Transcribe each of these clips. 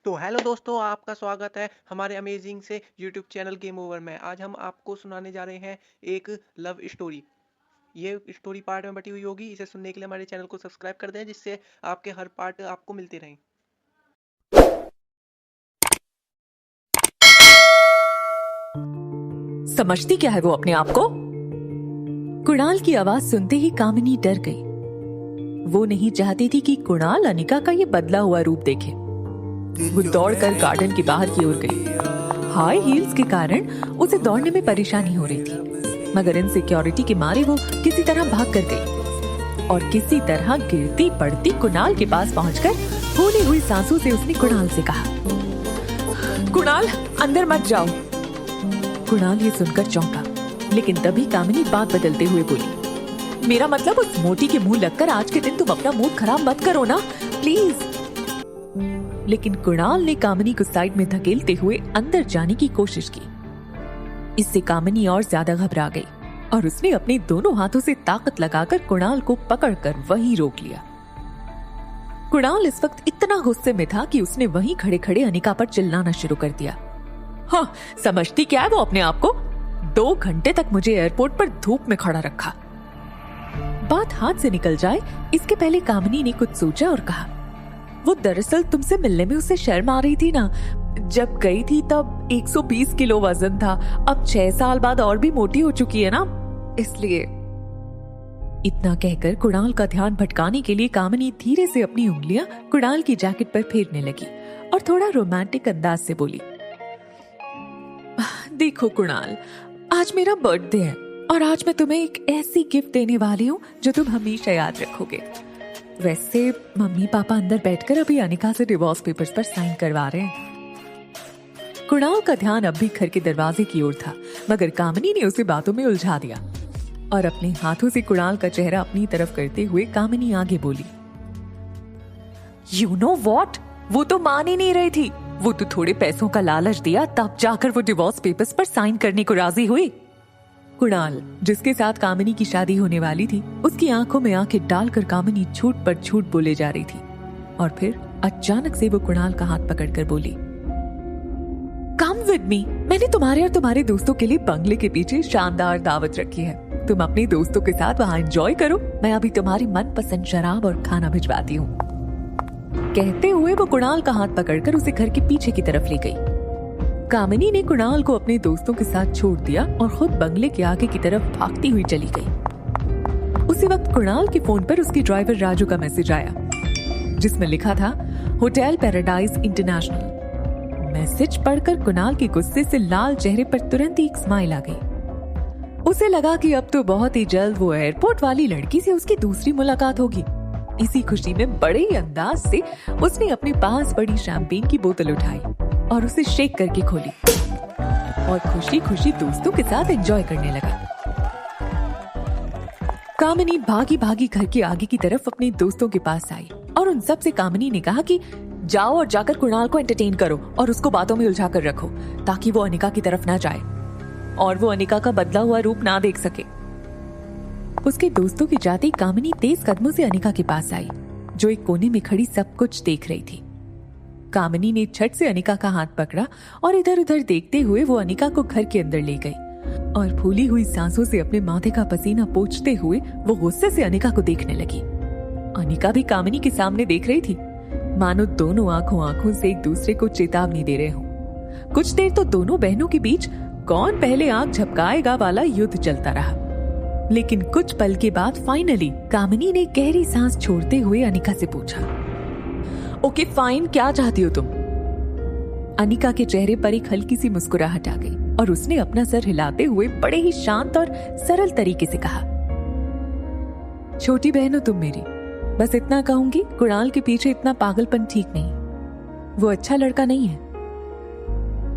तो हेलो दोस्तों, आपका स्वागत है हमारे अमेजिंग से यूट्यूब चैनल गेम ओवर में। आज हम आपको सुनाने जा रहे हैं एक लव स्टोरी। ये स्टोरी पार्ट में बटी हुई होगी। इसे सुनने के लिए हमारे चैनल को सब्सक्राइब कर दें, जिससे आपके हर पार्ट आपको मिलते रहें। समझती क्या है वो अपने आप को? कुणाल की आवाज सुनते ही कामिनी डर गई। वो नहीं चाहती थी कि कुणाल अनिका का ये बदला हुआ रूप देखे। वो दौड़कर गार्डन के बाहर की ओर गई। हाई हील्स के कारण उसे दौड़ने में परेशानी हो रही थी, मगर इनसिक्योरिटी के मारे वो किसी तरह भाग कर गई और किसी तरह गिरती पड़ती कुणाल के पास पहुंचकर फूली हुई सांसों से उसने कुणाल से कहा, कुणाल अंदर मत जाओ। कुणाल ये सुनकर चौंका, लेकिन तभी कामिनी बात बदलते हुए बोली, मेरा मतलब उस मोटी के मुंह लगकर आज के दिन तुम अपना मूड खराब मत करो ना, प्लीज। लेकिन कुणाल ने कामिनी को साइड में धकेलते हुए अंदर जाने की कोशिश की। इससे कामिनी और ज्यादा घबरा गई और उसने अपने दोनों हाथों से ताकत लगाकर कुणाल को पकड़कर वहीं रोक लिया। कुणाल इस वक्त इतना गुस्से में था कि उसने वहीं खड़े खड़े अनिका पर चिल्लाना शुरू कर दिया। हाँ, समझती क्या है वो अपने आप को? 2 घंटे तक मुझे एयरपोर्ट पर धूप में खड़ा रखा। बात हाथ से निकल जाए इसके पहले कामिनी ने कुछ सोचा और कहा, वो दरअसल तुमसे मिलने में उसे शर्म आ रही थी ना। जब गई थी तब 120 किलो वजन था, अब 6 साल बाद और भी मोटी हो चुकी है ना, इसलिए। इतना कहकर कुणाल का ध्यान भटकाने के लिए कामिनी धीरे से अपनी उंगलियां कुणाल की जैकेट पर फेरने लगी और थोड़ा रोमांटिक अंदाज से बोली, देखो कुणाल, आज मेरा बर्थडे है और आज मैं तुम्हें एक ऐसी गिफ्ट देने वाली हूँ जो तुम हमेशा याद रखोगे। वैसे मम्मी पापा अंदर बैठकर अभी अनिका से डिवोर्स पेपर्स पर साइन करवा रहे हैं। कुणाल का ध्यान अब भी घर के दरवाजे की ओर था, मगर कामिनी ने उसे बातों में उलझा दिया और अपने हाथों से कुणाल का चेहरा अपनी तरफ करते हुए कामिनी आगे बोली, यू नो वॉट, वो तो मान ही नहीं रही थी। वो तो थोड़े पैसों का लालच दिया तब जाकर वो डिवोर्स पेपर्स पर साइन करने को राजी हुई। कुणाल, जिसके साथ कामिनी की शादी होने वाली थी, उसकी आंखों में आंखें डालकर कामिनी झूठ पर झूठ बोले जा रही थी और फिर अचानक से वो कुणाल का हाथ पकड़कर बोली, कम विद मी, मैंने तुम्हारे और तुम्हारे दोस्तों के लिए बंगले के पीछे शानदार दावत रखी है। तुम अपने दोस्तों के साथ वहां एंजॉय करो, मैं अभी तुम्हारी मनपसंद शराब और खाना भिजवाती हूँ। कहते हुए वो कुणाल का हाथ पकड़कर उसे घर के पीछे की तरफ ले गई। कामिनी ने कुणाल को अपने दोस्तों के साथ छोड़ दिया और खुद बंगले के आगे की तरफ भागती हुई चली गई। उसी वक्त कुणाल के फोन पर उसके ड्राइवर राजू का मैसेज आया, जिसमें लिखा था, होटल पैराडाइज इंटरनेशनल। मैसेज पढ़कर कुणाल के गुस्से से लाल चेहरे पर तुरंत ही एक स्माइल आ गई। उसे लगा कि अब तो बहुत ही जल्द वो एयरपोर्ट वाली लड़की से उसकी दूसरी मुलाकात होगी। इसी खुशी में बड़े ही अंदाज से उसने अपने पास पड़ी शैंपेन की बोतल उठाई और उसे शेक करके खोली और खुशी खुशी दोस्तों के साथ एंजॉय करने लगा। कामिनी भागी भागी घर के आगे की तरफ अपने दोस्तों के पास आई और उन सब से कामिनी ने कहा कि जाओ और जाकर कुणाल को एंटरटेन करो और उसको बातों में उलझा कर रखो, ताकि वो अनिका की तरफ ना जाए और वो अनिका का बदला हुआ रूप ना देख सके। उसके दोस्तों की जाते कामिनी तेज कदमों से अनिका के पास आई, जो एक कोने में खड़ी सब कुछ देख रही थी। कामिनी ने झट से अनिका का हाथ पकड़ा और इधर उधर देखते हुए वो अनिका को घर के अंदर ले गई और फूली हुई सांसों से अपने माथे का पसीना पोंछते हुए वो गुस्से से अनिका को देखने लगी। अनिका भी कामिनी के सामने देख रही थी, मानो दोनों आंखों से एक दूसरे को चेतावनी दे रहे हों। कुछ देर तो दोनों बहनों के बीच कौन पहले आंख झपकाएगा वाला युद्ध चलता रहा, लेकिन कुछ पल के बाद फाइनली कामिनी ने गहरी सांस छोड़ते हुए अनिका से पूछा, ओके फाइन, क्या चाहती हो तुम? अनिका के चेहरे पर एक हल्की सी मुस्कुराहट आ गई और उसने अपना सर हिलाते हुए बड़े ही शांत और सरल तरीके से कहा, छोटी बहन हो तुम मेरी, बस इतना कहूंगी, कुणाल के पीछे इतना पागलपन ठीक नहीं, वो अच्छा लड़का नहीं है।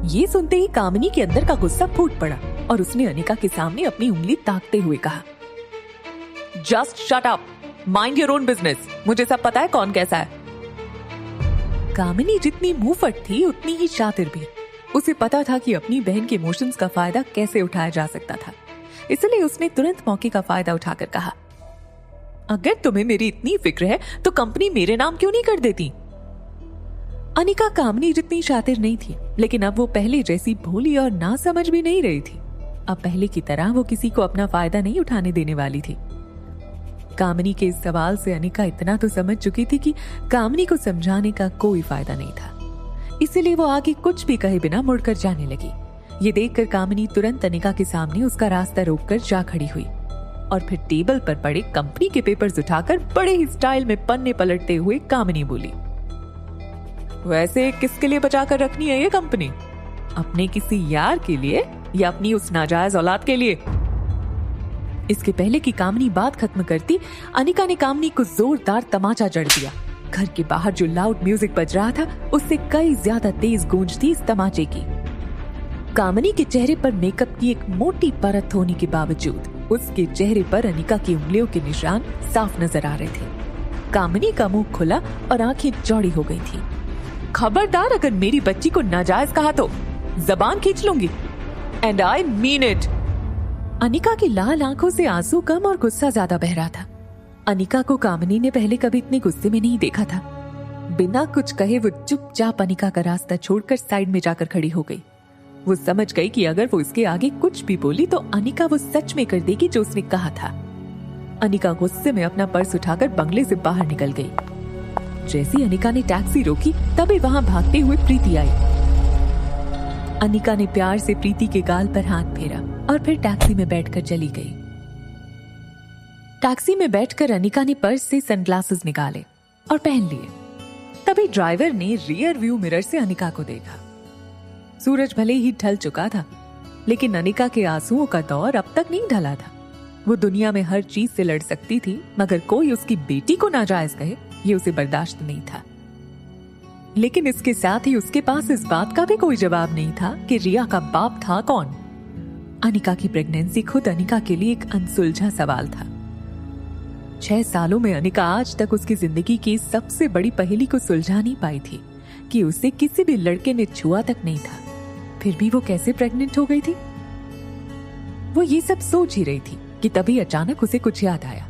ये सुनते ही कामिनी के अंदर का गुस्सा फूट पड़ा और उसने अनिका के सामने अपनी उंगली ताकते हुए कहा, just shut up, mind your own business, मुझे सब पता है कौन कैसा है। कामिनी जितनी मुंहफट थी उतनी ही शातिर भी। उसे पता था कि अपनी बहन के इमोशंस का फायदा कैसे उठाया जा सकता था, इसलिए उसने तुरंत मौके का फायदा उठाकर कहा, अगर तुम्हें मेरी इतनी फिक्र है तो कंपनी मेरे नाम क्यों नहीं कर देती? अनिका कामनी जितनी शातिर नहीं थी, लेकिन अब वो पहले जैसी भोली और ना समझ भी नहीं रही थी। अब पहले की तरह वो किसी को अपना फायदा नहीं उठाने देने वाली थी। कामनी के इस सवाल से अनिका इतना तो समझ चुकी थी कि कामनी को समझाने का कोई फायदा नहीं था, इसीलिए वो आगे कुछ भी कहे बिना मुड़कर जाने लगी। ये देखकर कामनी तुरंत अनिका के सामने उसका रास्ता रोककर जा खड़ी हुई और फिर टेबल पर पड़े कंपनी के पेपर्स उठाकर बड़े ही स्टाइल में पन्ने पलटते हुए कामनी बोली, वैसे किसके लिए बचा कर रखनी है ये कंपनी? अपने किसी यार के लिए या अपनी उस नाजायज औलाद के लिए? इसके पहले कि कामनी बात खत्म करती, अनिका ने कामनी को जोरदार तमाचा जड़ दिया। घर के बाहर जो लाउड म्यूजिक बज रहा था उससे कई ज्यादा तेज गूंज थी इस तमाचे की। कामनी के चेहरे पर मेकअप की एक मोटी परत होने के बावजूद उसके चेहरे पर अनिका की उंगलियों के निशान साफ नजर आ रहे थे। कामनी का मुंह खुला और आंखें चौड़ी हो गई थी। खबरदार, अगर मेरी बच्ची को नाजायज कहा तो जबान खींच लूंगी, and I mean it. Anika की लाल आंखों से आंसू कम और गुस्सा ज्यादा बह रहा था। अनिका को कामनी ने पहले कभी इतने गुस्से में नहीं देखा था। बिना कुछ कहे वो चुपचाप अनिका का रास्ता छोड़कर साइड में जाकर खड़ी हो गई। वो समझ गई कि अगर वो इसके आगे कुछ भी बोली तो अनिका वो सच में कर देगी जो उसने कहा था। अनिका गुस्से में अपना पर्स उठाकर बंगले से बाहर निकल गई। जैसी अनिका ने टैक्सी रोकी तभी वहां भागते हुए प्रीति आई। अनिका ने प्यार से प्रीति के गाल पर हाथ फेरा और फिर टैक्सी में बैठकर चली गई। टैक्सी में बैठकर अनिका ने पर्स से सनग्लासेस निकाले और पहन लिए। तभी ड्राइवर ने रियर व्यू मिरर से अनिका को देखा। सूरज भले ही ढल चुका था, लेकिन अनिका के आंसुओं का दौर अब तक नहीं ढला था। वो दुनिया में हर चीज से लड़ सकती थी, मगर कोई उसकी बेटी को नाजायज कहे ये उसे बर्दाश्त नहीं था। लेकिन इसके साथ ही उसके पास इस बात का भी कोई जवाब नहीं था कि रिया का बाप था कौन। अनिका की प्रेगनेंसी खुद अनिका के लिए एक अनसुलझा सवाल था। 6 सालों में अनिका आज तक उसकी जिंदगी की सबसे बड़ी पहेली को सुलझा नहीं पाई थी कि उसे किसी भी लड़के ने छुआ तक नहीं था, फिर भी वो कैसे प्रेग्नेंट हो गई थी। वो ये सब सोच ही रही थी कि तभी अचानक उसे कुछ याद आया।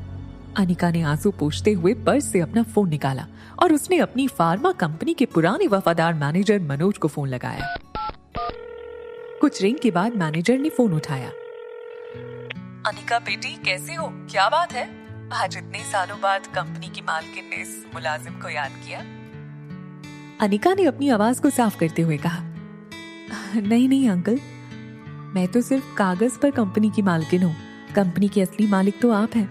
अनिका ने आंसू पोंछते हुए पर्स से अपना फोन निकाला और उसने अपनी फार्मा कंपनी के पुराने वफादार मैनेजर मनोज को फोन लगाया। कुछ रिंग के बाद मैनेजर ने फोन उठाया। अनिका बेटी, कैसे हो? क्या बात है? आज इतने सालों बाद कंपनी की मालकिन ने इस मुलाजिम को याद किया? अनिका ने अपनी आवाज को साफ करते हुए कहा, नहीं अंकल, मैं तो सिर्फ कागज पर कंपनी की मालकिन हूँ। कंपनी के असली मालिक तो आप हैं।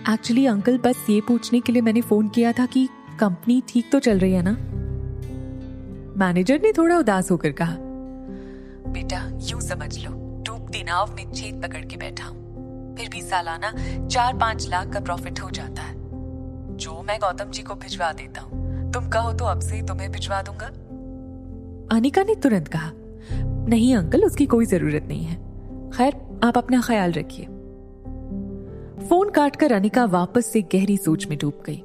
एक्चुअली अंकल, बस ये पूछने के लिए मैंने फोन किया था कि कंपनी ठीक तो चल रही है ना? मैनेजर ने थोड़ा उदास होकर कहा, बेटा यूं समझ लो, डूबती नाव में छेद पकड़ के बैठा हूँ। फिर भी सालाना 4-5 लाख का प्रॉफिट हो जाता है, जो मैं गौतम जी को भिजवा देता हूँ। तुम कहो तो अब से तुम्हें भिजवा दूंगा। अनिका ने तुरंत कहा, नहीं अंकल, उसकी कोई जरूरत नहीं है। खैर, आप अपना ख्याल रखिए। फोन काटकर अनिका वापस से गहरी सोच में डूब गई।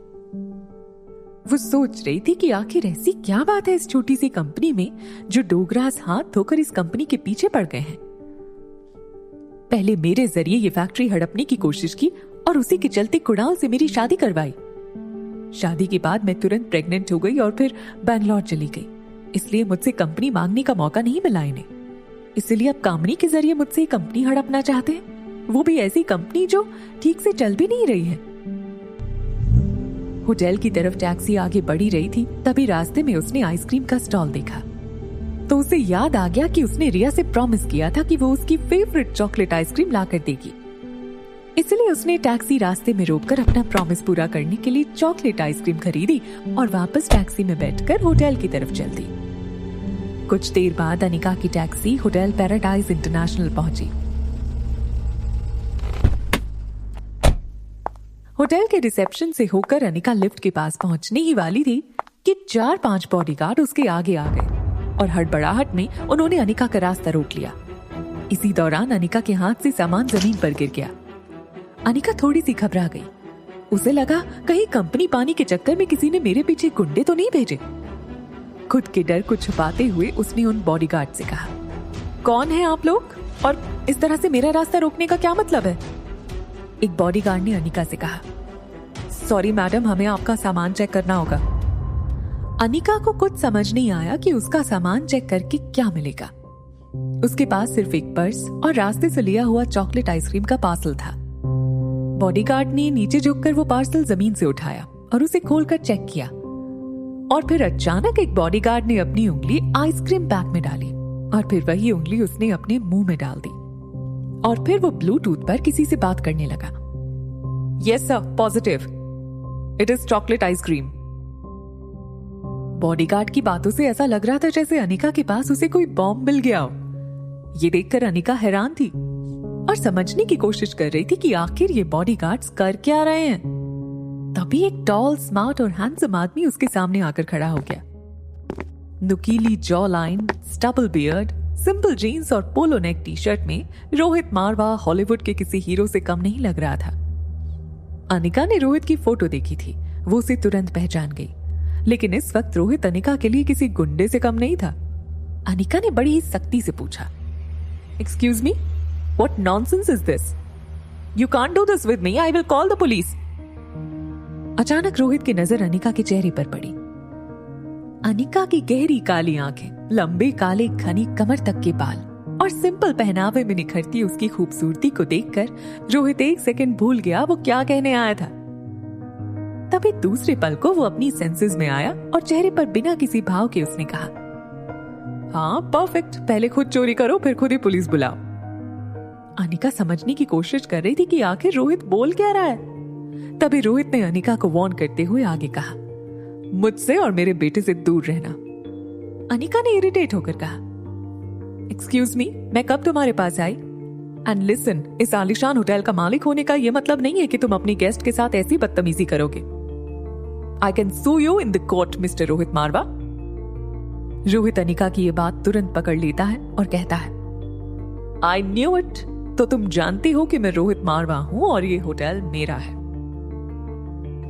वो सोच रही थी कि आखिर ऐसी क्या बात है इस छोटी सी कंपनी में जो डोगरास हाथ धोकर इस कंपनी के पीछे पड़ गए हैं। पहले मेरे जरिए ये फैक्ट्री हड़पने की कोशिश की और उसी के चलते कुणाल से मेरी शादी करवाई। शादी के बाद मैं तुरंत प्रेग्नेंट हो गई और फिर बैंगलोर चली गई, इसलिए मुझसे कंपनी मांगने का मौका नहीं मिला इन्हें। इसलिए अब कामनी के जरिए मुझसे कंपनी हड़पना चाहते हैं, वो भी ऐसी कंपनी जो ठीक से चल भी नहीं रही है। होटल की तरफ टैक्सी आगे बढ़ी रही थी, तभी रास्ते में उसने आइसक्रीम का स्टॉल देखा तो उसे याद आ गया कि उसने रिया से प्रॉमिस किया था कि वो उसकी फेवरेट चॉकलेट आइसक्रीम ला कर देगी। इसलिए उसने टैक्सी रास्ते में रोककर अपना प्रॉमिस पूरा करने के लिए चॉकलेट आइसक्रीम खरीदी और वापस टैक्सी में बैठकर होटल की तरफ चल दी। कुछ देर बाद अनिका की टैक्सी होटल पैराडाइज इंटरनेशनल पहुंची। होटल के रिसेप्शन से होकर अनिका लिफ्ट के पास पहुंचने ही वाली थी कि 4-5 बॉडीगार्ड उसके आगे आ गए और हड़बड़ाहट में उन्होंने अनिका का रास्ता रोक लिया। इसी दौरान अनिका के हाथ से सामान जमीन पर गिर गया। अनिका थोड़ी सी घबरा गई। उसे लगा कहीं कंपनी पानी के चक्कर में किसी ने मेरे पीछे गुंडे तो नहीं भेजे। खुद के डर को छुपाते हुए उसने उन बॉडीगार्ड से कहा, कौन है आप लोग और इस तरह से मेरा रास्ता रोकने का क्या मतलब है? एक बॉडीगार्ड ने अनिका से कहा, सॉरी मैडम, हमें आपका सामान चेक करना होगा। अनिका को कुछ समझ नहीं आया कि उसका सामान चेक करके क्या मिलेगा। उसके पास सिर्फ एक पर्स और रास्ते से लिया हुआ चॉकलेट आइसक्रीम का पार्सल था। बॉडीगार्ड ने नीचे झुककर वो पार्सल जमीन से उठाया और उसे खोलकर चेक किया, और फिर अचानक एक बॉडीगार्ड ने अपनी उंगली आइसक्रीम पैक में डाली और फिर वही उंगली उसने अपने मुंह में डाल दी और फिर वो ब्लूटूथ पर किसी से बात करने लगा। Yes sir, positive, it is chocolate ice cream. Bodyguard की बातों से ऐसा लग रहा था जैसे अनिका के पास उसे कोई बॉम्ब मिल गया हो। ये देखकर अनिका हैरान थी और समझने की कोशिश कर रही थी कि आखिर ये बॉडीगार्ड्स कर क्या रहे हैं। तभी एक टॉल, स्मार्ट और हैंडसम आदमी उसके सामने आकर खड़ा हो गया। नुकीली jaw line, stubble beard, simple jeans और पोलो नेक टी शर्ट में रोहित मारवा हॉलीवुड के किसी हीरो से कम नहीं लग रहा था। अनिका ने रोहित की फोटो देखी थी, वो उसे तुरंत पहचान गई, लेकिन इस वक्त रोहित अनिका के लिए किसी गुंडे से कम नहीं था। अनिका ने बड़ी ही सख्ती से पूछा, excuse me, what nonsense is this? You can't do this with me, I will call the police. अचानक रोहित की नजर अनिका के चेहरे पर पड़ी। अनिका की गहरी काली आंखें, लंबे काले घनी कमर तक के बाल और सिंपल पहनावे में निखरती उसकी खूबसूरती को देखकर रोहित एक सेकंड भूल गया वो क्या कहने आया था। तभी दूसरे पल को वो अपनी सेंसेस में आया और चेहरे पर बिना किसी भाव के उसने कहा, हाँ परफेक्ट, पहले खुद चोरी करो फिर खुद ही पुलिस बुलाओ। अनिका समझने की कोशिश कर रही थी कि आखिर रोहित बोल क्या रहा है। तभी रोहित ने अनिका को वार्न करते हुए आगे कहा, मुझसे और मेरे बेटे से दूर रहना। अनिका ने इरिटेट होकर कहा, एक्सक्यूज मी, मैं कब तुम्हारे पास आई? एंड लिसन, इस आलिशान होटल का मालिक होने का यह मतलब नहीं है कि तुम अपनी गेस्ट के साथ ऐसी बदतमीजी करोगे। I can sue you in the court mister Rohit Marwah. Rohit Anika की यह बात तुरंत पकड़ लेता है और कहता है, आई न्यू इट, तो तुम जानती हो कि मैं रोहित मारवा हूं और ये होटल मेरा है।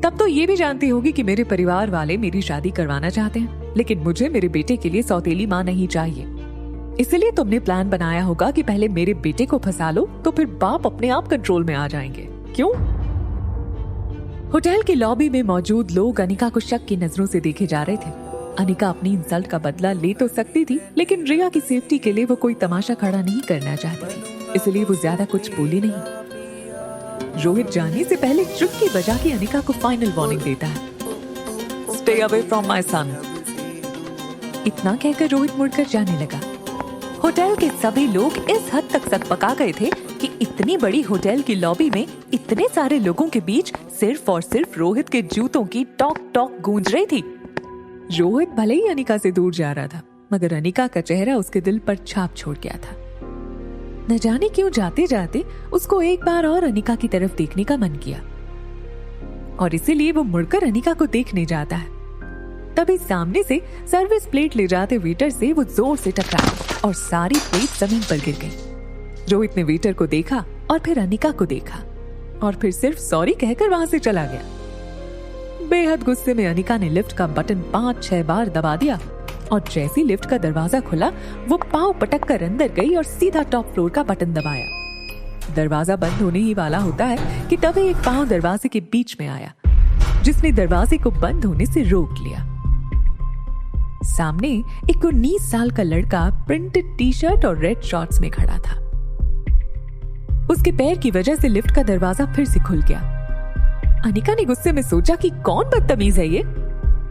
तब तो ये भी जानती होगी कि मेरे परिवार वाले मेरी शादी करवाना चाहते हैं, लेकिन मुझे मेरे बेटे के लिए सौतेली मां नहीं चाहिए। इसलिए तुमने प्लान बनाया होगा कि पहले मेरे बेटे को फंसा लो तो फिर बाप अपने आप कंट्रोल में आ जाएंगे, क्यों? होटल की लॉबी में मौजूद लोग अनिका को शक की नजरों से देखे जा रहे थे। अनिका अपनी इंसल्ट का बदला ले तो सकती थी, लेकिन रिया की सेफ्टी के लिए वो कोई तमाशा खड़ा नहीं करना चाहती थी, इसलिए वो ज्यादा कुछ बोली नहीं। रोहित जाने से पहले चुटकी बजा के अनिका को फाइनल वार्निंग देता है, stay away from my son. इतना कहकर रोहित मुड़कर जाने लगा। होटल के सभी लोग इस हद तक सकपका गए थे कि इतनी बड़ी होटल की लॉबी में इतने सारे लोगों के बीच सिर्फ और सिर्फ रोहित के जूतों की टॉक टॉक गूंज रही थी। रोहित भले ही अनिका से दूर जा रहा था, मगर अनिका का चेहरा उसके दिल पर छाप छोड़ गया था। न जाने क्यों जाते जाते उसको एक बार और अनिका की तरफ देखने का मन किया और इसीलिए वो मुड़कर अनिका को देखने जाता है। तभी सामने से सर्विस प्लेट ले जाते वेटर से वो जोर से टकराया और सारी प्लेट जमीन पर गिर गई। रोहित ने वेटर को देखा और फिर अनिका को देखा और फिर सिर्फ सॉरी कहकर वहां से चला गया। बेहद गुस्से में अनिका ने लिफ्ट का बटन 5-6 बार दबा दिया और जैसे लिफ्ट का दरवाजा खुला वो पांव पटक कर अंदर गई और सीधा टॉप फ्लोर का बटन दबाया। दरवाजा बंद होने ही वाला होता है कि तभी एक पांव दरवाजे के बीच में आया, जिसने दरवाजे को बंद होने से रोक लिया। सामने एक 19 साल का लड़का प्रिंटेड टी शर्ट और रेड शॉर्ट्स में खड़ा था। उसके पैर की वजह से लिफ्ट का दरवाजा फिर से खुल गया। अनिका ने गुस्से में सोचा कि कौन बदतमीज है ये।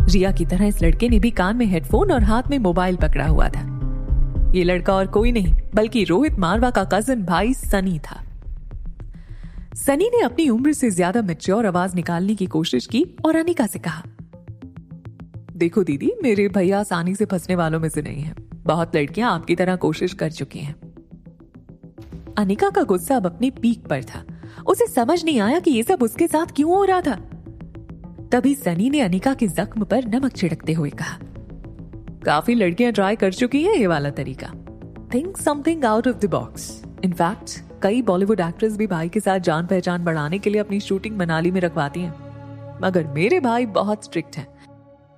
रिया की तरह इस लड़के ने भी कान में हेडफोन और हाथ में मोबाइल पकड़ा हुआ था। ये लड़का और कोई नहीं बल्कि रोहित मारवा का कजिन भाई सनी था। सनी ने अपनी उम्र से ज्यादा मैच्योर आवाज निकालने की कोशिश की और अनिका से कहा, देखो दीदी, मेरे भैया आसानी से फंसने वालों में से नहीं है। बहुत लड़कियां आपकी तरह कोशिश कर चुकी हैं। अनिका का गुस्सा अब अपनी पीक पर था। उसे समझ नहीं आया कि ये सब उसके साथ क्यों हो रहा था। तभी सनी ने अनिका के जख्म पर नमक छिड़कते हुए कहा, काफी लड़कियां ट्राई कर चुकी हैं ये वाला तरीका। Think something out of the box. In fact कई बॉलीवुड एक्ट्रेस भी भाई के साथ जान पहचान बढ़ाने के लिए अपनी शूटिंग मनाली में रखवाती हैं, मगर मेरे भाई बहुत स्ट्रिक्ट हैं।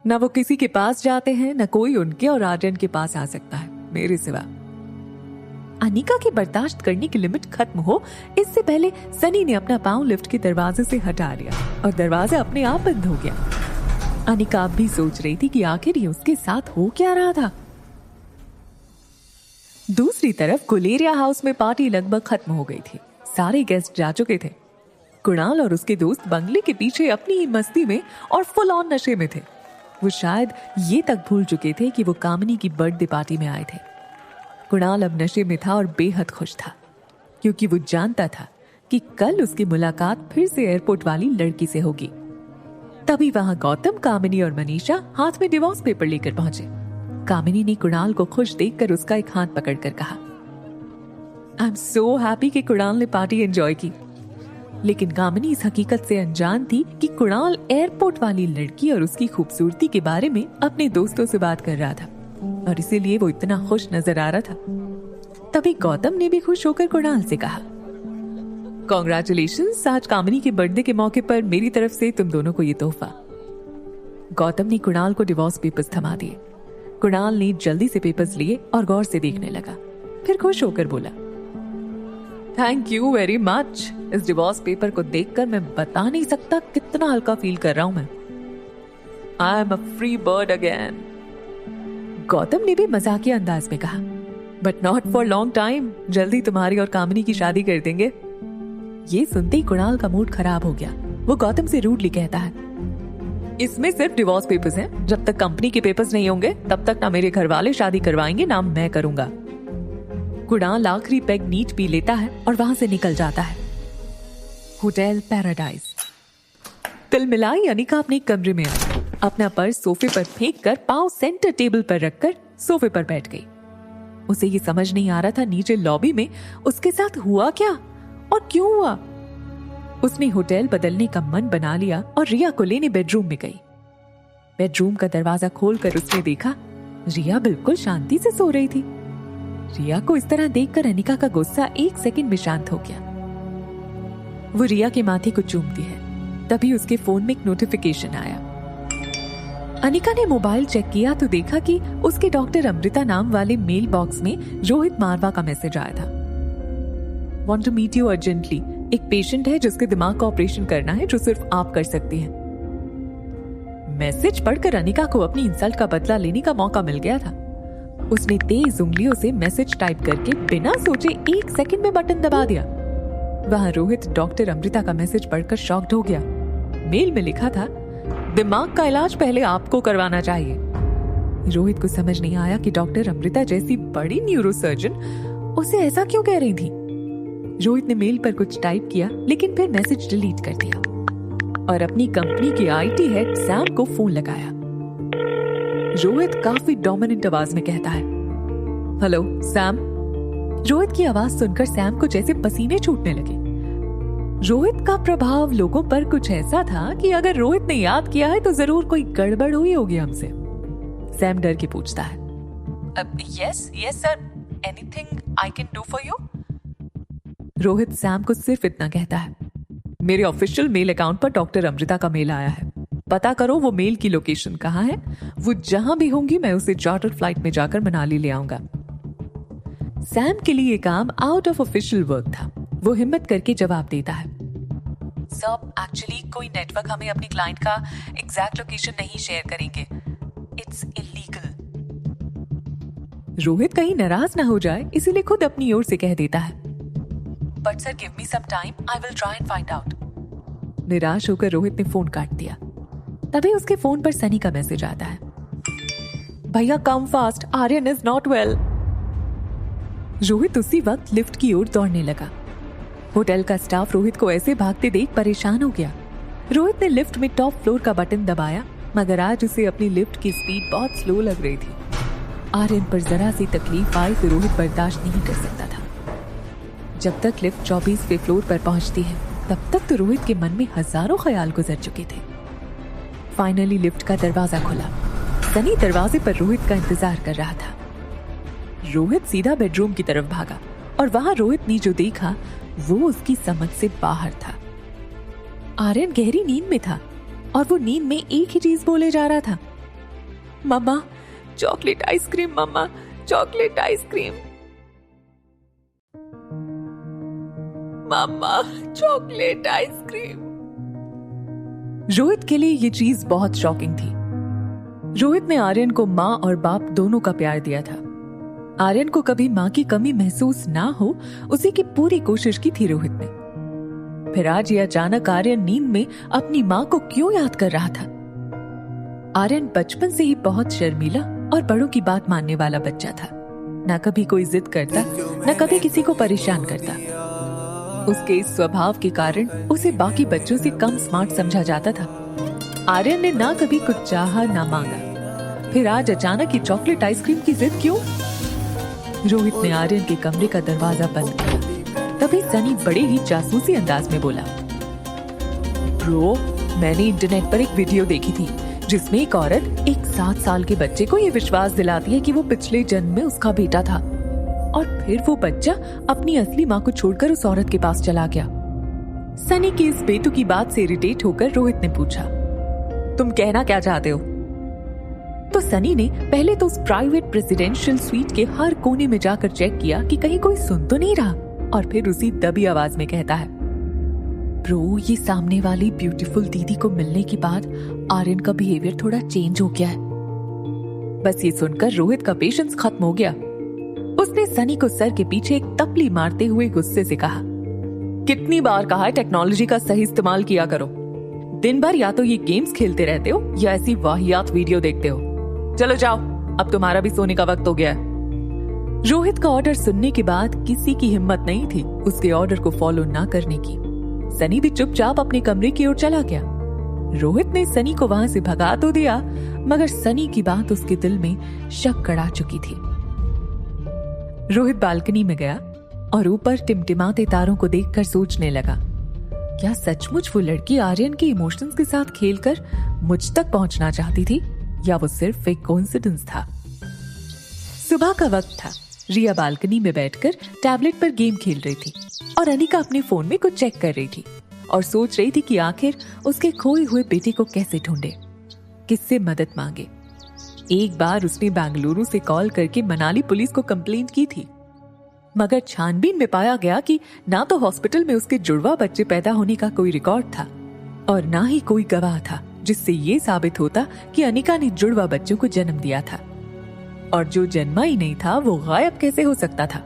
न वो किसी के पास जाते हैं, न कोई उनके और आर्यन के पास आ सकता है मेरे सिवा। अनिका की बर्दाश्त करने की लिमिट खत्म हो इससे पहले सनी ने अपना पांव लिफ्ट के दरवाजे से हटा लिया और दरवाजा अपने आप बंद हो गया। अनिका भी सोच रही थी कि आखिर ये उसके साथ हो क्या रहा था। दूसरी तरफ गुलेरिया हाउस में पार्टी लगभग खत्म हो गई थी। सारे गेस्ट जा चुके थे। कुणाल और उसके दोस्त बंगले के पीछे अपनी ही मस्ती में और फुल ऑन नशे में थे। वो शायद ये तक भूल चुके थे कि वो कामिनी की बर्थडे पार्टी में आए थे। कुणाल अब नशे में था और बेहद खुश था, क्योंकि वो जानता था कि कल उसकी मुलाकात फिर से एयरपोर्ट वाली लड़की से होगी। तभी वहां गौतम, कामिनी और मनीषा हाथ में डिवोर्स पेपर लेकर पहुंचे। कामिनी ने कुणाल को खुश देखकर उसका एक हाथ पकड़कर कहा, आई एम सो हैप्पी कि कुणाल ने पार्टी एंजॉय की। लेकिन कामिनी इस हकीकत से अनजान थी कि कुणाल एयरपोर्ट वाली लड़की और उसकी खूबसूरती के बारे में अपने दोस्तों से बात कर रहा था और इसीलिए वो इतना खुश नजर आ रहा था। तभी गौतम ने भी खुश होकर कुणाल से कहा, कांग्रेचुलेशंस, आज कामिनी के बर्थडे के मौके पर मेरी तरफ से तुम दोनों को ये तोहफा। गौतम ने कुणाल को डिवोर्स पेपर्स थमा दिए। कुणाल ने जल्दी से पेपर्स लिए और गौर से देखने लगा, फिर खुश होकर बोला, थैंक यू वेरी मच। इस डिवोर्स पेपर को देखकर मैं बता नहीं सकता कितना हल्का फील कर रहा हूं मैं। I am a free bird again. Gautam ने भी मजाकिया अंदाज में कहा, but not for long time. जल्दी तुम्हारी और कामिनी की शादी कर देंगे। ये सुनते ही कुणाल का मूड खराब हो गया। वो गौतम से रूडली कहता है, इसमें सिर्फ डिवोर्स पेपर्स हैं। जब तक कंपनी के पेपर्स नहीं होंगे तब तक ना मेरे घर वाले शादी करवाएंगे ना मैं करूंगा। कुणाल आखिरी पैग नीच पी लेता है और वहां से निकल जाता है। Hotel paradise. तिलमिलाई अनिका अपने कमरे में आई। अपना पर्स सोफे पर फेंक कर पांव सेंटर टेबल पर रखकर सोफे पर बैठ गई। उसे ये समझ नहीं आ रहा था नीचे लॉबी में उसके साथ हुआ क्या और क्यों हुआ। उसने होटल बदलने का मन बना लिया और रिया को लेने बेडरूम में गई। बेडरूम का दरवाजा खोलकर उसने देखा रिया बिल्कुल शांति से सो रही थी। रिया को इस तरह देखकर अनिका का गुस्सा एक सेकंड में शांत हो गया। वो रिया के माथे को चूमती है। तभी उसके फोन में एक नोटिफिकेशन आया। अनिका ने मोबाइल चेक किया तो देखा कि उसके डॉक्टर अमृता नाम वाले मेल बॉक्स में रोहित मारवा का मैसेज आया था। Want to meet you urgently. एक पेशेंट है जिसके दिमाग का ऑपरेशन करना है, जो सिर्फ आप कर सकती हैं। मैसेज पढ़कर अनिका को अपनी इंसल्ट का बदला लेने का मौका मिल गया था। उसने तेज उंगलियों से मैसेज टाइप करके बिना सोचे एक सेकंड में बटन दबा दिया। वहां रोहित डॉक्टर अमृता का मैसेज पढ़कर शॉक्ड हो गया। मेल में लिखा था, दिमाग का इलाज पहले आपको करवाना चाहिए। रोहित को समझ नहीं आया कि डॉक्टर अमृता जैसी बड़ी न्यूरोसर्जन उसे ऐसा क्यों कह रही थी। रोहित ने मेल पर कुछ टाइप किया लेकिन फिर मैसेज डिलीट कर दिया और अपनी कंपनी के आईटी हेड सैम को फोन लगाया। रोहित काफी डोमिनेंट आवाज में कहता है, हेलो सैम। रोहित की आवाज सुनकर सैम को जैसे पसीने छूटने लगे। रोहित का प्रभाव लोगों पर कुछ ऐसा था कि अगर रोहित ने याद किया है तो जरूर कोई गड़बड़ हुई होगी हमसे। सैम डर के पूछता है, yes sir, anything I can do for you. Rohit Sam को सिर्फ इतना कहता है, मेरे ऑफिशियल मेल अकाउंट पर डॉक्टर अमृता का मेल आया है। पता करो वो मेल की लोकेशन कहाँ है। वो जहां भी होंगी मैं उसे चार्टर फ्लाइट में जाकर मनाली ले आऊंगा। सैम के लिए काम आउट ऑफ ऑफिशियल वर्क था। वो हिम्मत करके जवाब देता है, सर एक्चुअली कोई नेटवर्क हमें अपनी क्लाइंट का एग्जैक्ट लोकेशन नहीं शेयर करेंगे। It's illegal. रोहित कहीं नाराज ना हो जाए इसीलिए खुद अपनी ओर से कह देता है, but sir give me some time, I will try and find out. निराश होकर रोहित ने फोन काट दिया। तभी उसके फोन पर सनी का मैसेज आता है, भैया come fast, Aryan is not well. Rohit उसी वक्त लिफ्ट की ओर दौड़ने लगा। होटल का स्टाफ रोहित को ऐसे भागते देख परेशान हो गया। रोहित ने लिफ्ट में टॉप फ्लोर का बटन दबाया, मगर आज उसे अपनी लिफ्ट की स्पीड बहुत स्लो लग रही थी। आर्यन पर जरा सी तकलीफ आई तो रोहित बर्दाश्त नहीं कर सकता था। जब तक लिफ्ट 24वें फ्लोर पर पहुंचती है तब तक तो रोहित के मन में हजारों ख्याल गुजर चुके थे। फाइनली लिफ्ट का दरवाजा खुला। सनी दरवाजे पर रोहित का इंतजार कर रहा था। रोहित सीधा बेडरूम की तरफ भागा और वहां रोहित ने जो देखा वो उसकी समझ से बाहर था। आर्यन गहरी नींद में था और वो नींद में एक ही चीज बोले जा रहा था, मम्मा चॉकलेट आइसक्रीम, मम्मा चॉकलेट आइसक्रीम, मम्मा चॉकलेट आइसक्रीम। रोहित के लिए ये चीज बहुत शॉकिंग थी। रोहित ने आर्यन को माँ और बाप दोनों का प्यार दिया था। आर्यन को कभी माँ की कमी महसूस ना हो, उसी की पूरी कोशिश की थी रोहित ने। फिर आज ये अचानक आर्यन नींद में अपनी माँ को क्यों याद कर रहा था? आर्यन बचपन से ही बहुत शर्मीला और बड़ों की बात मानने वाला बच्चा था। न कभी कोई जिद करता, न कभी किसी को परेशान करता। उसके इस स्वभाव के कारण उसे बाकी बच्चों से कम स्मार्ट समझा जाता था। आर्यन ने ना कभी कुछ चाहा ना मांगा। फिर आज अचानक ये चॉकलेट आइसक्रीम की जिद क्यों? रोहित ने आर्यन के कमरे का दरवाजा बंद किया। तभी सनी बड़े ही जासूसी अंदाज में बोला, ब्रो, मैंने इंटरनेट पर एक वीडियो देखी थी जिसमें एक औरत एक 7 साल के बच्चे को ये विश्वास दिलाती है कि वो पिछले जन्म में उसका बेटा था, और फिर वो बच्चा अपनी असली माँ को छोड़कर उस औरत के पास चला गया। सनी की इस बेतुकी बात से इरिटेट होकर रोहित ने पूछा, तुम कहना क्या चाहते हो? तो सनी ने पहले तो उस प्राइवेट प्रेसिडेंशियल स्वीट के हर कोने में जाकर चेक किया कि कहीं कोई सुन तो नहीं रहा, और फिर उसी दबी आवाज में कहता है, ब्रो, ये सामने वाली ब्यूटीफुल दीदी को मिलने के बाद आर्यन का बिहेवियर थोड़ा चेंज हो गया है। बस ये सुनकर रोहित का पेशेंस खत्म हो गया। उसने सनी को सर के पीछे एक तपली मारते हुए गुस्से से कहा, कितनी बार कहा है टेक्नोलॉजी का सही इस्तेमाल किया करो। दिन भर या तो ये गेम्स खेलते रहते हो या ऐसी वाहियात वीडियो देखते हो। चलो जाओ, अब तुम्हारा भी सोने का वक्त हो गया है। रोहित का ऑर्डर सुनने के बाद किसी की हिम्मत नहीं थी उसके ऑर्डर को फॉलो ना करने की। सनी भी चुपचाप अपने कमरे की ओर चला गया। रोहित ने सनी को वहां से भगा तो दिया, मगर सनी की बात उसके दिल में शक कड़ा चुकी थी। रोहित बालकनी में गया और ऊपर टिमटिमाते तारों को देखकर सोचने लगा, क्या सचमुच वो लड़की आर्यन के इमोशंस के साथ खेलकर मुझ तक पहुंचना चाहती थी, या वो सिर्फ एक कोइंसिडेंस था? सुबह का वक्त था। रिया बालकनी में बैठकर टैबलेट पर गेम खेल रही थी और अनिका अपने फोन में कुछ चेक कर रही थी और सोच रही थी कि आखिर उसके खोए हुए बेटे को कैसे ढूंढे, किससे मदद मांगे। एक बार उसने बेंगलुरु से कॉल करके मनाली पुलिस को कंप्लेंट की थी, मगर छानबीन में पाया गया कि ना तो हॉस्पिटल में उसके जुड़वा बच्चे पैदा होने का कोई रिकॉर्ड था और ना ही कोई गवाह था जिससे ये साबित होता कि अनिका ने जुड़वा बच्चों को जन्म दिया था, और जो जन्मा ही नहीं था वो गायब कैसे हो सकता था।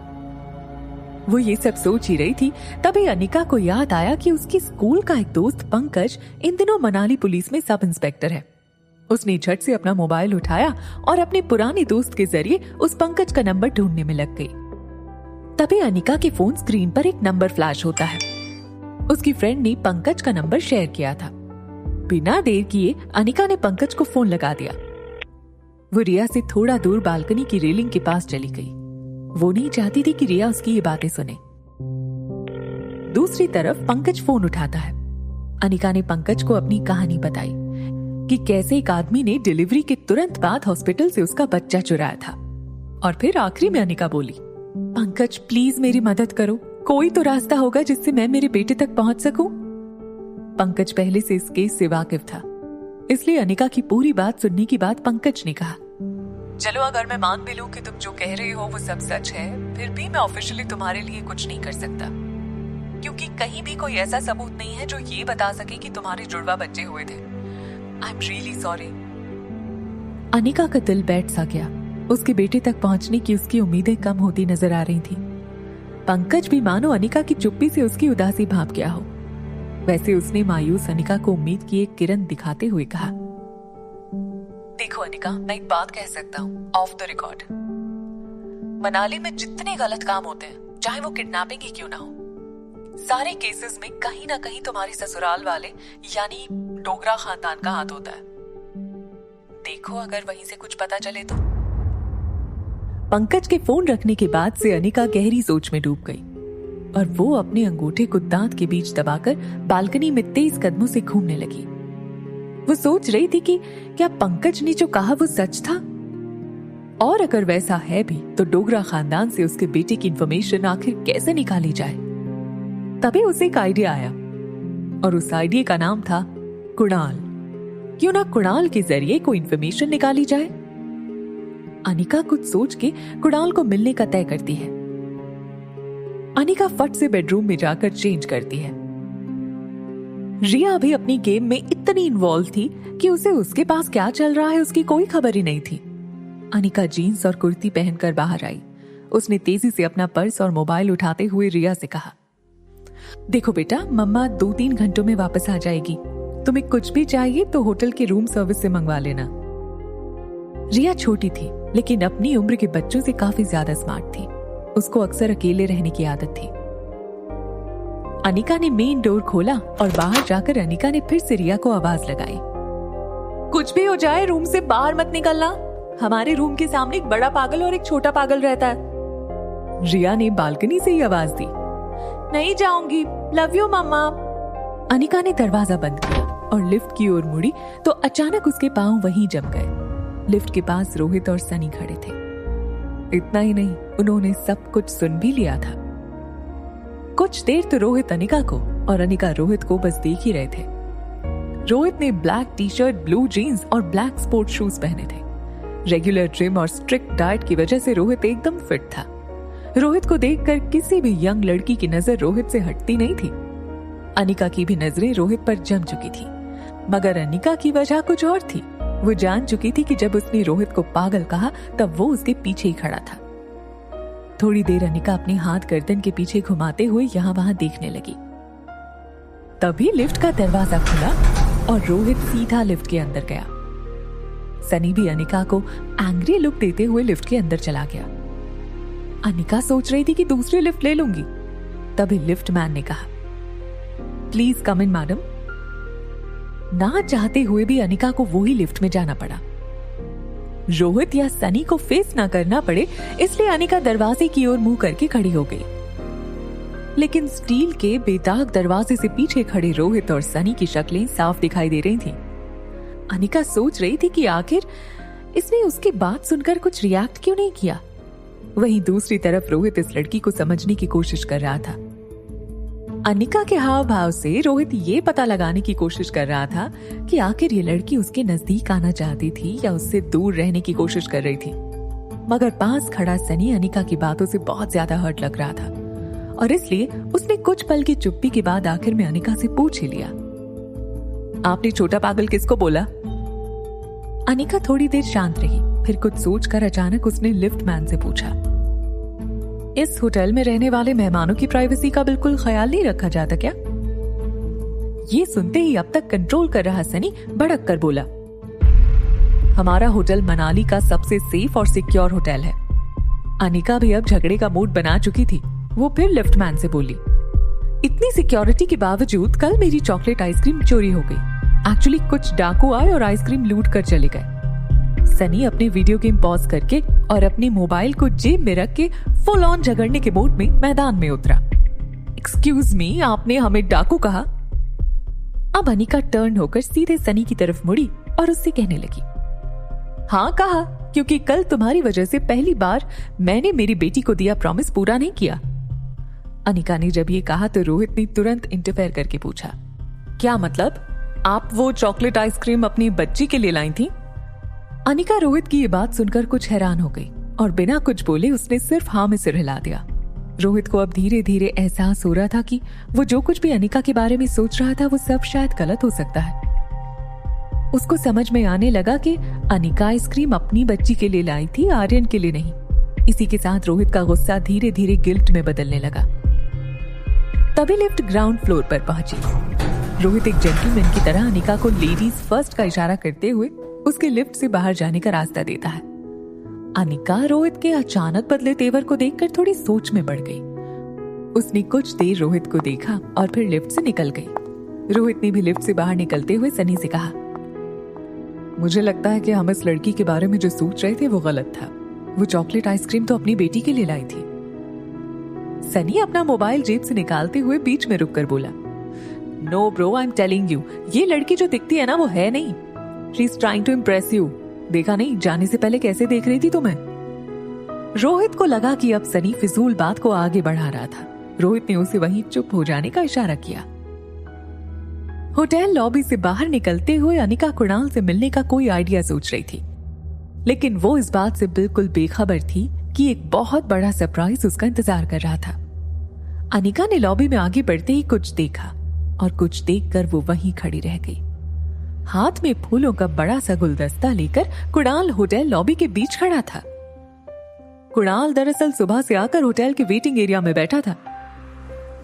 वो ये सब सोच ही रही थी, तभी अनिका को याद आया कि उसकी स्कूल का एक दोस्त पंकज इन दिनों मनाली पुलिस में सब इंस्पेक्टर है। उसने झट से अपना मोबाइल उठाया और अपने पुराने दोस्त के जरिए उस पंकज का नंबर ढूंढने में लग गई। तभी अनिका के फोन स्क्रीन पर एक नंबर फ्लैश होता है। उसकी फ्रेंड ने पंकज का नंबर शेयर किया था। बिना देर किए अनिका ने पंकज को फोन लगा दिया। वो रिया से थोड़ा दूर बालकनी की रेलिंग के पास चली गई। वो नहीं चाहती थी कि रिया उसकी ये बातें सुने। दूसरी तरफ पंकज फोन उठाता है। अनिका ने पंकज को अपनी कहानी बताई कि कैसे एक आदमी ने डिलीवरी के तुरंत बाद हॉस्पिटल से उसका बच्चा चुराया था। और फिर आखिरी में अनिका बोली, पंकज प्लीज मेरी मदद करो, कोई तो रास्ता होगा जिससे मैं मेरे बेटे तक पहुंच सकूं। पंकज पहले से इस केस से वाकिफ था, इसलिए अनिका की पूरी बात सुनने के बाद पंकज ने कहा, चलो अगर मैं मान भी लूं कि तुम जो कह रही हो वो सब सच है, फिर भी मैं ऑफिशियली तुम्हारे लिए कुछ नहीं कर सकता, क्योंकि कहीं भी कोई ऐसा सबूत नहीं है जो ये बता सके कि तुम्हारे जुड़वा बच्चे हुए थे। I am really sorry. Anika का दिल बैठ सा गया। उसके बेटे तक पहुंचने की उसकी उम्मीदें कम होती नजर आ रही थी। पंकज भी मानो अनिका की चुप्पी से उसकी उदासी भाप गया हो। वैसे उसने मायूस अनिका को उम्मीद की एक किरण दिखाते हुए कहा, देखो अनिका, मैं एक बात कह सकता हूँ ऑफ द रिकॉर्ड। मनाली में जितने गलत काम होते हैं, चाहे वो किडनैपिंग ही क्यों ना हो, सारे केसेस में कहीं ना कहीं तुम्हारे ससुराल वाले यानी डोगरा खानदान का हाथ होता है। देखो अगर वहीं से कुछ पता चले तो। पंकज के फोन रखने के बाद से अनिका गहरी सोच में डूब गई और वो अपने अंगूठे को दांत के बीच दबाकर बालकनी में तेज कदमों से घूमने लगी। वो सोच रही थी कि क्या पंकज ने जो कहा वो सच था, और अगर वैसा है भी तो डोगरा खानदान से उसके बेटे की इंफॉर्मेशन आखिर कैसे निकाली जाए। तभी उसे एक आइडिया आया और उस आइडिया का नाम था कुणाल। क्यों ना कुणाल के जरिए कोई इंफॉर्मेशन निकाली जाए। अनिका कुछ सोच के कुणाल को मिलने का तय करती है। अनिका फट से बेडरूम में जाकर चेंज करती है। रिया अभी अपनी गेम में इतनी इन्वॉल्व थी कि उसे उसके पास क्या चल रहा है उसकी कोई खबर ही नहीं थी। अनिका जीन्स और कुर्ती पहनकर बाहर आई। उसने तेजी से अपना पर्स और मोबाइल उठाते हुए रिया से कहा, देखो बेटा, मम्मा 2-3 घंटों में वापस आ जाएगी। तुम्हें कुछ भी चाहिए तो होटल के रूम सर्विस से मंगवा लेना। रिया छोटी थी लेकिन अपनी उम्र के बच्चों से काफी ज्यादा स्मार्ट थी। उसको अक्सर अकेले रहने की आदत थी। अनिका ने मेन डोर खोला और बाहर जाकर अनिका ने फिर से रिया को आवाज लगाई, कुछ भी हो जाए रूम से बाहर मत निकलना। हमारे रूम के सामने एक बड़ा पागल और एक छोटा पागल रहता है। रिया ने बालकनी से ही आवाज दी, नहीं जाऊंगी, लव यू मम्मा। अनिका ने दरवाजा बंद किया और लिफ्ट की ओर मुड़ी तो अचानक उसके पांव वहीं जम गए। लिफ्ट के पास रोहित और सनी खड़े थे। इतना ही नहीं, उन्होंने सब कुछ सुन भी लिया था। कुछ देर तो रोहित अनिका को और अनिका रोहित को बस देख ही रहे थे। रोहित ने black T shirt, blue jeans और ब्लैक स्पोर्ट शूज पहने थे। रेगुलर जिम और स्ट्रिक्ट डाइट की वजह से रोहित एकदम फिट था। रोहित को देखकर किसी भी यंग लड़की की नजर रोहित से हटती नहीं थी। अनिका की भी नजरें रोहित पर जम चुकी थी, मगर अनिका की वजह कुछ और थी। वो जान चुकी थी कि जब उसने रोहित को पागल कहा तब वो उसके पीछे ही खड़ा था। थोड़ी देर अनिका अपने हाथ गर्दन के पीछे घुमाते हुए यहाँ वहां देखने लगी। तभी लिफ्ट का दरवाजा खुला और रोहित सीधा लिफ्ट के अंदर गया। सनी भी अनिका को एंग्री लुक देते हुए लिफ्ट के अंदर चला गया। अनिका सोच रही थी कि दूसरी लिफ्ट ले लूंगी। तभी लिफ्ट मैन ने कहा, प्लीज कम इन मैडम। ना चाहते हुए भी अनिका को वही लिफ्ट में जाना पड़ा। रोहित या सनी को फेस ना करना पड़े इसलिए अनिका दरवाजे की ओर मुंह करके खड़ी हो गई। लेकिन स्टील के बेदाग दरवाजे से पीछे खड़े रोहित और सनी की शक्लें साफ दिखाई दे रही थीं। अनिका सोच रही थी कि आखिर इसने उसकी बात सुनकर कुछ रिएक्ट क्यों नहीं किया। वहीं दूसरी तरफ रोहित इस लड़की को समझने की कोशिश कर रहा था। अनिका के हाव भाव से रोहित ये पता लगाने की कोशिश कर रहा था कि आखिर ये लड़की उसके नजदीक आना चाहती थी या उससे दूर रहने की कोशिश कर रही थी। मगर पास खड़ा सनी अनिका की बातों से बहुत ज्यादा हर्ट लग रहा था और इसलिए उसने कुछ पल की चुप्पी के बाद आखिर में अनिका से पूछ ही लिया, आपने छोटा पागल किसको बोला? अनिका थोड़ी देर शांत रही, फिर कुछ सोचकर अचानक उसने लिफ्ट मैन से पूछा, इस होटल में रहने वाले मेहमानों की प्राइवेसी का बिल्कुल ख्याल नहीं रखा जाता क्या? ये सुनते ही अब तक कंट्रोल कर रहा सनी भड़क कर बोला, हमारा होटल मनाली का सबसे सेफ और सिक्योर होटल है। अनिका भी अब झगड़े का मूड बना चुकी थी। वो फिर लिफ्ट मैन से बोली, इतनी सिक्योरिटी के बावजूद कल मेरी चॉकलेट आइसक्रीम चोरी हो गई। एक्चुअली कुछ डाकू आए और आइसक्रीम लूट कर चले गए। सनी अपने वीडियो गेम पॉज करके और अपने मोबाइल को जेब में रख के फुल ऑन झगड़ने के मूड में मैदान में उतरा। एक्सक्यूज मी, आपने हमें डाकू कहा? अब अनिका टर्न होकर सीधे सनी की तरफ मुड़ी और उससे कहने लगी, हाँ कहा, क्योंकि कल तुम्हारी वजह से पहली बार मैंने मेरी बेटी को दिया प्रॉमिस पूरा नहीं किया। अनिका ने जब ये कहा तो रोहित ने तुरंत इंटरफेयर करके पूछा, क्या मतलब? आप वो चॉकलेट आइसक्रीम अपनी बच्ची के लिए लाई थी? अनिका रोहित की ये बात सुनकर कुछ हैरान हो गई और बिना कुछ बोले उसने सिर्फ हाँ में सिर हिला दिया। रोहित को अब धीरे धीरे एहसास हो रहा था कि वो जो कुछ भी अनिका के बारे में सोच रहा था वो सब शायद गलत हो सकता है। उसको समझ में आने लगा कि अनिका आइसक्रीम अपनी बच्ची के लिए लाई थी, आर्यन के लिए नहीं। इसी के साथ रोहित का गुस्सा धीरे धीरे गिल्ट में बदलने लगा। तभी लिफ्ट ग्राउंड फ्लोर पर पहुंची। रोहित एक जेंटलमैन की तरह अनिका को लेडीज फर्स्ट का इशारा करते हुए उसके लिफ्ट से बाहर जाने का रास्ता देता है। अनिका रोहित के अचानक बदले तेवर को देखकर थोड़ी सोच में पड़ गई। उसने कुछ देर रोहित को देखा और फिर लिफ्ट से निकल गई। रोहित ने भी लिफ्ट से बाहर निकलते हुए सनी से कहा, मुझे लगता है कि हम इस लड़की के बारे में जो सोच रहे थे वो गलत था। वो चॉकलेट आइसक्रीम तो अपनी बेटी के लिए लाई थी। सनी अपना मोबाइल जेब से निकालते हुए बीच में रुककर बोला, no bro, I am telling you, ये लड़की जो दिखती है ना वो है नहीं। She is trying to impress you. देखा नहीं जाने से पहले कैसे देख रही थी तुम्हें? रोहित को लगा कि अब सनी फिजूल बात को आगे बढ़ा रहा था। रोहित ने उसे वहीं चुप हो जाने का इशारा किया। होटल लॉबी से बाहर निकलते हुए अनिका कुणाल से मिलने का कोई आइडिया सोच रही थी, लेकिन वो इस बात से बिल्कुल बेखबर थी कि एक बहुत बड़ा सरप्राइज उसका इंतजार कर रहा था। अनिका ने लॉबी में आगे बढ़ते ही कुछ देखा। और कुछ देखकर वो वहीं खड़ी रह गई। हाथ में फूलों का बड़ा सा गुलदस्ता लेकर कुणाल होटल लॉबी के बीच खड़ा था। कुणाल दरअसल सुबह से आकर होटल के वेटिंग एरिया में बैठा था।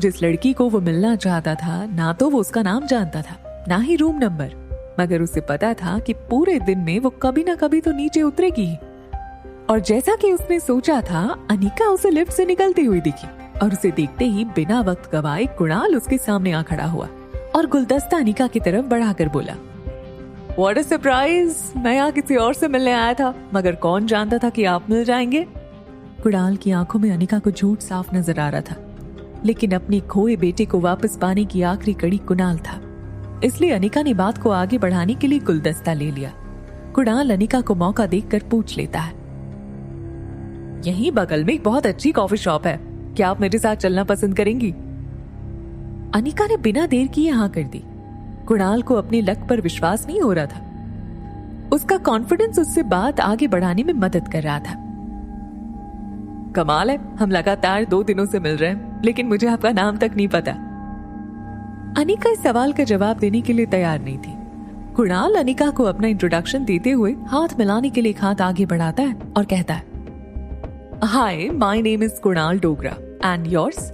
जिस लड़की को वो मिलना चाहता था, ना तो वो उसका नाम जानता था, ना ही रूम नंबर, मगर उसे पता था कि पूरे दिन में वो कभी ना कभी तो नीचे उतरेगी। और जैसा कि उसने सोचा था, अनिका उसे लिफ्ट से निकलती हुई दिखी और उसे देखते ही बिना वक्त गवाए कुणाल उसके सामने आ खड़ा हुआ और गुलदस्ता अनिका की तरफ बढ़ाकर बोला, व्हाट अ सरप्राइज, मैं यहाँ किसी और से मिलने आया था, मगर कौन जानता था कि आप मिल जाएंगे। कुणाल की आंखों में अनिका को झूठ साफ नजर आ रहा था, लेकिन अपने खोए बेटे को वापस पाने की आखिरी कड़ी कुणाल था। इसलिए अनिका ने बात को आगे बढ़ाने के लिए गुलदस्ता ले लिया। कुणाल अनिका को मौका देखकर पूछ लेता है, यहीं बगल में एक बहुत अच्छी कॉफी शॉप है, क्या आप मेरे साथ चलना पसंद करेंगी? अनिका ने बिना देर किए हाँ कर दी। कुणाल को अपने लक पर विश्वास नहीं हो रहा था। उसका कॉन्फिडेंस उससे बात आगे बढ़ाने में मदद कर रहा था। कमाल है, हम लगातार 2 दिनों से मिल रहे हैं, लेकिन मुझे आपका नाम तक नहीं पता। अनिका इस सवाल का जवाब देने के लिए तैयार नहीं थी। कुणाल अनिका को अपना इंट्रोडक्शन देते हुए हाथ मिलाने के लिए एक हाथ आगे बढ़ाता है और कहता है, hi, my name is Kunal Dogra and yours.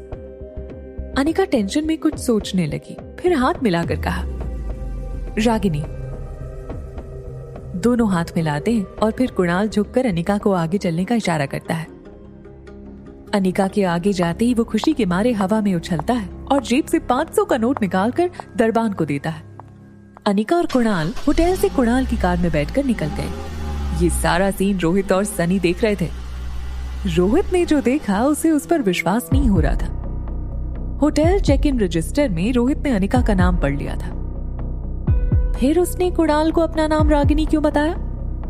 Anika tension में कुछ सोचने लगी, फिर हाथ मिलाकर कहा, रागिनी। दोनों हाथ मिलाते हैं और फिर कुणाल झुककर अनिका को आगे चलने का इशारा करता है। अनिका के आगे जाते ही वो खुशी के मारे हवा में उछलता है और जेब से 500 का नोट निकालकर दरबान को देता है। अनिका और कुणाल होटल से कुणाल की कार में बैठकर निकल गए। ये सारा सीन रोहित और सनी देख रहे थे। रोहित ने जो देखा उसे उस पर विश्वास नहीं हो रहा था। होटल चेक इन रजिस्टर में रोहित ने अनिका का नाम पढ़ लिया था। फिर उसने कुणाल को अपना नाम रागिनी क्यों बताया?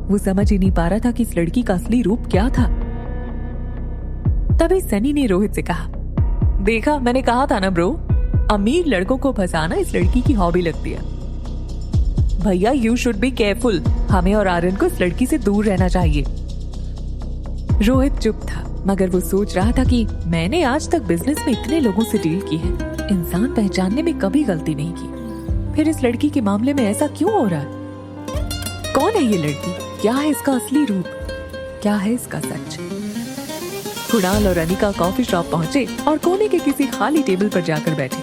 वो समझ ही नहीं पा रहा था कि इस लड़की का असली रूप क्या था। तभी सनी ने रोहित से कहा, देखा, मैंने कहा था ना ब्रो, अमीर लड़कों को फंसाना इस लड़की की हॉबी लगती है। भैया, यू शुड बी केयरफुल, हमें और आर्यन को इस लड़की से दूर रहना चाहिए। रोहित चुप था, मगर वो सोच रहा था कि मैंने आज तक बिजनेस में इतने लोगों से डील की है, इंसान पहचानने में कभी गलती नहीं की, फिर इस लड़की के मामले में ऐसा क्यों हो रहा है? कौन है ये लड़की? क्या है इसका असली रूप? क्या है इसका सच? कुणाल और अनिका कॉफी शॉप पहुंचे और कोने के किसी खाली टेबल पर जाकर बैठे।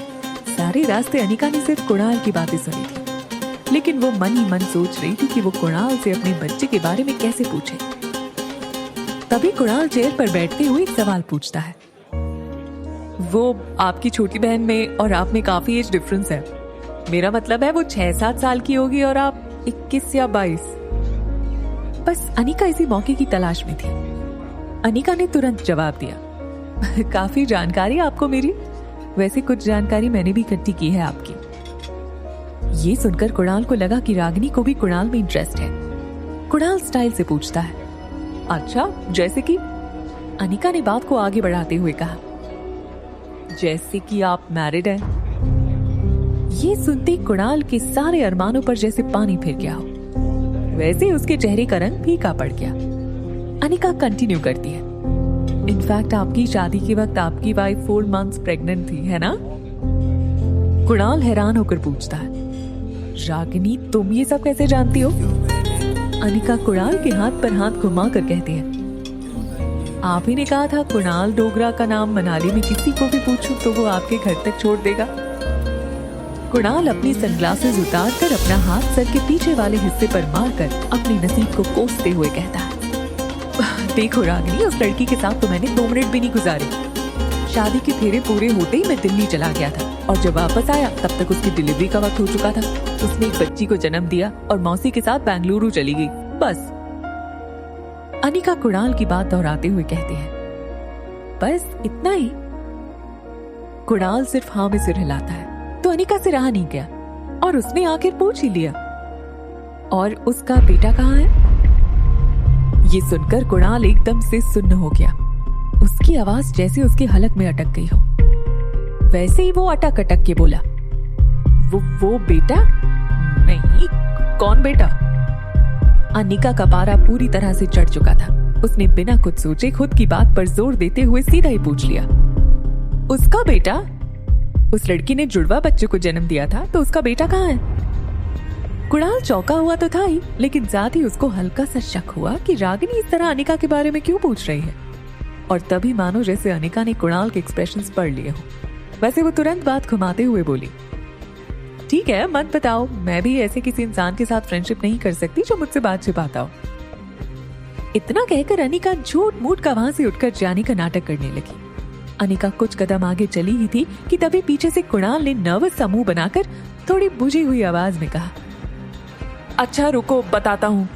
सारे रास्ते अनिका ने सिर्फ कुणाल की बातें सुनी थी, लेकिन वो मन ही मन सोच रही थी कि वो कुणाल से अपने बच्चे के बारे में कैसे पूछे। तभी कुणाल चेयर पर बैठते हुए एक सवाल पूछता है, वो आपकी छोटी बहन में और आप में काफी एज डिफरेंस है। मेरा मतलब है वो 6-7 साल की होगी और आप 21 या 22। बस अनिका इसी मौके की तलाश में थी। अनिका ने तुरंत जवाब दिया, काफी जानकारी आपको मेरी। वैसे कुछ जानकारी मैंने भी इकट्ठी की है आपकी। ये सुनकर कुणाल को लगा कि रागिनी को भी कुणाल में इंटरेस्ट है। कुणाल स्टाइल से पूछता है, अच्छा, जैसे कि? अनिका ने बात को आगे बढ़ाते हुए कहा, जैसे कि आप मैरिड हैं। ये सुनते कुणाल के सारे अरमानों पर जैसे पानी फिर गया हो। वैसे उसके चेहरे का रंग फीका पड़ गया। अनिका कंटिन्यू करती है, इनफैक्ट आपकी शादी के वक्त आपकी वाइफ 4 मंथ्स प्रेग्नेंट थी, है ना? कुणाल हैरान होकर पूछता है, रागिनी, तुम ये सब कैसे जानती हो? अनिका कुणाल के हाथ पर हाथ घुमा कर कहती है, आप ही ने कहा था कुणाल डोगरा का नाम मनाली में किसी को भी पूछूं तो वो आपके घर तक छोड़ देगा। कुणाल अपनी सनग्लासेस उतारकर अपना हाथ सर के पीछे वाले हिस्से पर मारकर अपनी नसीब को कोसते हुए कहता है, देखो रागिनी, उस लड़की के साथ तो मैंने 2 मिनट भी नहीं गुजारे। शादी के फेरे पूरे होते ही मैं दिल्ली चला गया था और जब वापस आया तब तक उसकी डिलीवरी का वक्त हो चुका था। उसने एक बच्ची को जन्म दिया और मौसी के साथ बेंगलुरु चली गई, बस। अनिका कुणाल की बात दोहराते हुए कहती है, बस इतना ही? कुणाल सिर्फ हाँ में सिर हिलाता है तो अनिका से रहा नहीं गया और उसने आखिर पूछ ही लिया, और उसका बेटा कहाँ है? ये सुनकर कुणाल एकदम से सुन्न हो गया। उसकी आवाज जैसे उसके हलक में अटक गई हो। वैसे ही वो अटक अटक के बोला, वो बेटा? नहीं, कौन बेटा? अनिका का पारा पूरी तरह से चढ़ चुका था। उसने बिना कुछ सोचे खुद की बात पर जोर देते हुए सीधा ही पूछ लिया, उसका बेटा? उस लड़की ने जुड़वा बच्चे को जन्म दिया था, तो उसका बेटा कहाँ है? कुणाल चौंका हुआ तो था ही, लेकिन साथ ही उसको हल्का सा शक हुआ कि रागिनी इस तरह अनिका के बारे में क्यों पूछ रही है। और तभी मानो जैसे अनिका ने कुणाल के एक्सप्रेशंस पढ़ लिए हो। वैसे वो तुरंत बात घुमाते हुए बोली, ठीक है मत बताओ, मैं भी ऐसे किसी इंसान के साथ फ्रेंडशिप नहीं कर सकती जो मुझसे बात छिपाता हो। इतना कहकर अनिका झूठ मूठ का वहां से उठकर जाने का नाटक करने लगी। अनिका कुछ कदम आगे चली ही थी कि तभी पीछे से कुणाल ने नर्वस सा मुंह बनाकर थोड़ी बुझी हुई आवाज में कहा, अच्छा रुको बताता हूँ।